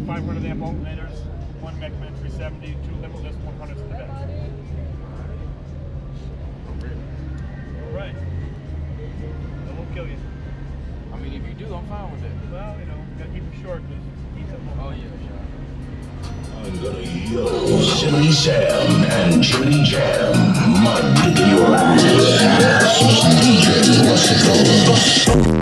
500 amp alternators, 1 Mechman 370, 2 limitless 100s in the back. Alright. That won't kill you. I mean, if you do, I'm fine with it. Well, you know, gotta keep it short because he's up. Oh, yeah, sure. I'm gonna yell Silly Sam and Jimmy Jam. My dick in your ass. DJ, what's it called?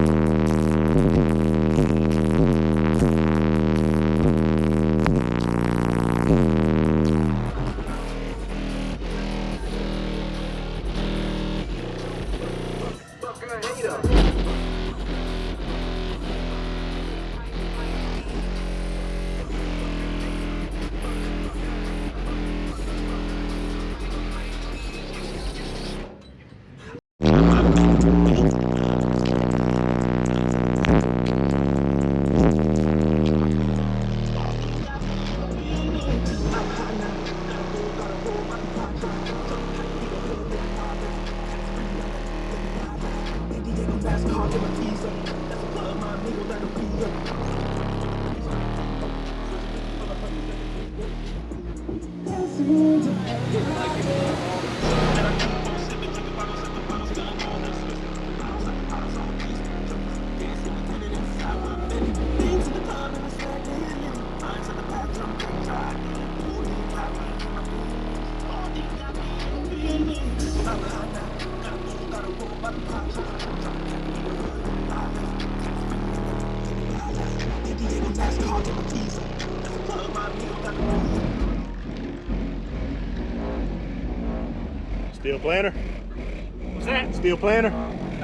Steel planner? What's that? Steel planner?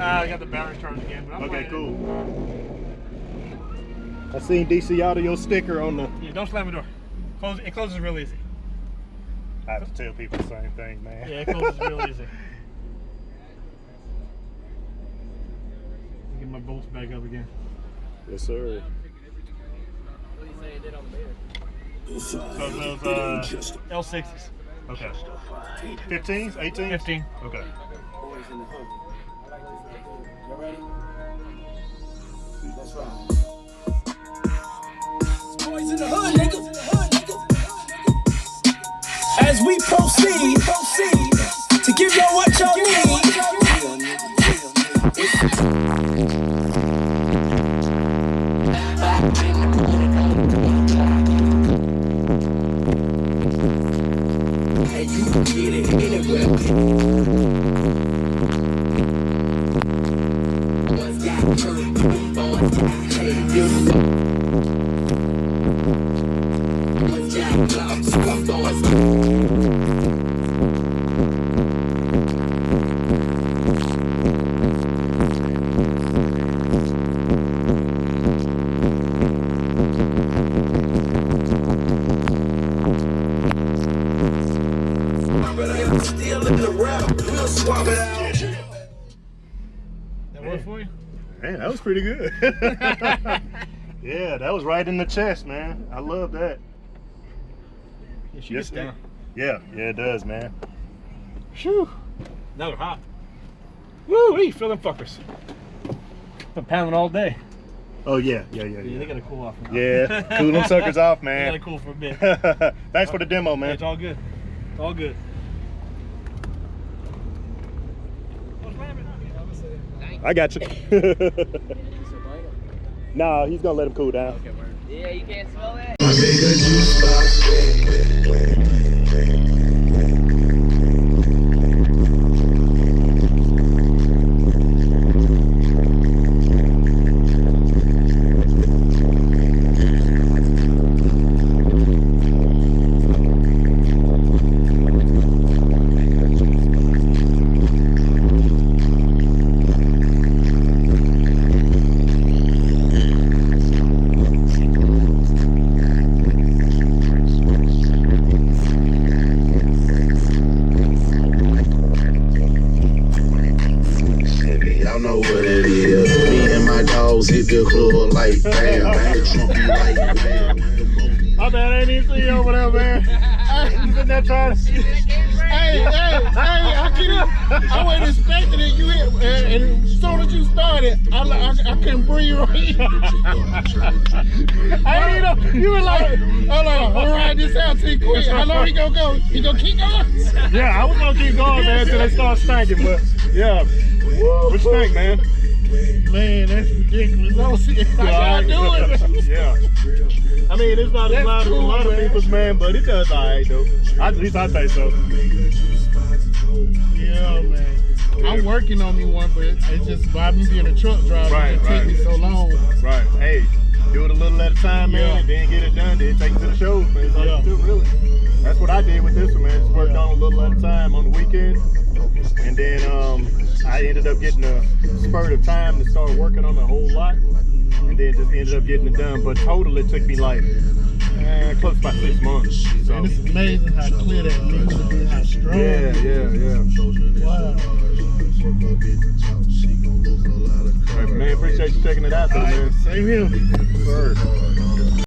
I got the battery charged again, but I'm Okay, playing. cool. I seen DC Audio sticker on the... Yeah, don't slam the door. It closes real easy. I have to tell people the same thing, man. Yeah, it closes real easy. Get my bolts back up again. Yes, sir. What do you say it did on the beer? So those L60s. Okay. 15s? 18s? 15. Okay. Boys in the hood. You ready? Let's ride. Boys in the hood, nigga. As we proceed to give y'all what y'all need. And you can get it anywhere. Boys got curve, boys got chain, boys got gloves, boys got. That work for you? Man, that was pretty good. Yeah, that was right in the chest, man. I love that. Yeah, she gets down. Yeah, it does, man. Whew. Now they're hot. Woo-wee, feel them fuckers. Been pounding all day. Oh, yeah. Yeah, they gotta cool off. Yeah, cool them suckers off, They man. gotta cool for a bit. Thanks for the demo, man. It's all good. It's all good. I got you. Nah, he's gonna let him cool down. Yeah, you can't smell that? Hit the club like bam, bam, like bam. My bad, I didn't even see you over there, man. You sitting there trying to... Hey, I wasn't expecting it. You hit, and as soon as you started, I couldn't breathe right. You were like, hold on, all right, this out till he quit. How long he gonna go? He gonna keep going? Yeah, I was gonna keep going, man, until they start stinking, but yeah. What you think, man? Man, that's ridiculous. No, see, how y'all doing? Yeah. I mean, it's not as loud as a lot of people's, man, but it does alright, though. At least I think so. Yeah, man. I'm working on me one, but it's just by me being a truck driver, it take me so long. Right. Hey, do it a little at a time, man, and then get it done. Then take it to the shows, man. That's all you do, really. That's what I did with this one, man. Just worked on a little at a time on the weekend. And then I ended up getting a spurt of time to start working on a whole lot. And then just ended up getting it done. But total, it took me like close to about 6 months. So. And it's amazing how clear that music is, how strong. Yeah. Wow. Right, man, appreciate you checking it out, though, man. Same here. Sir.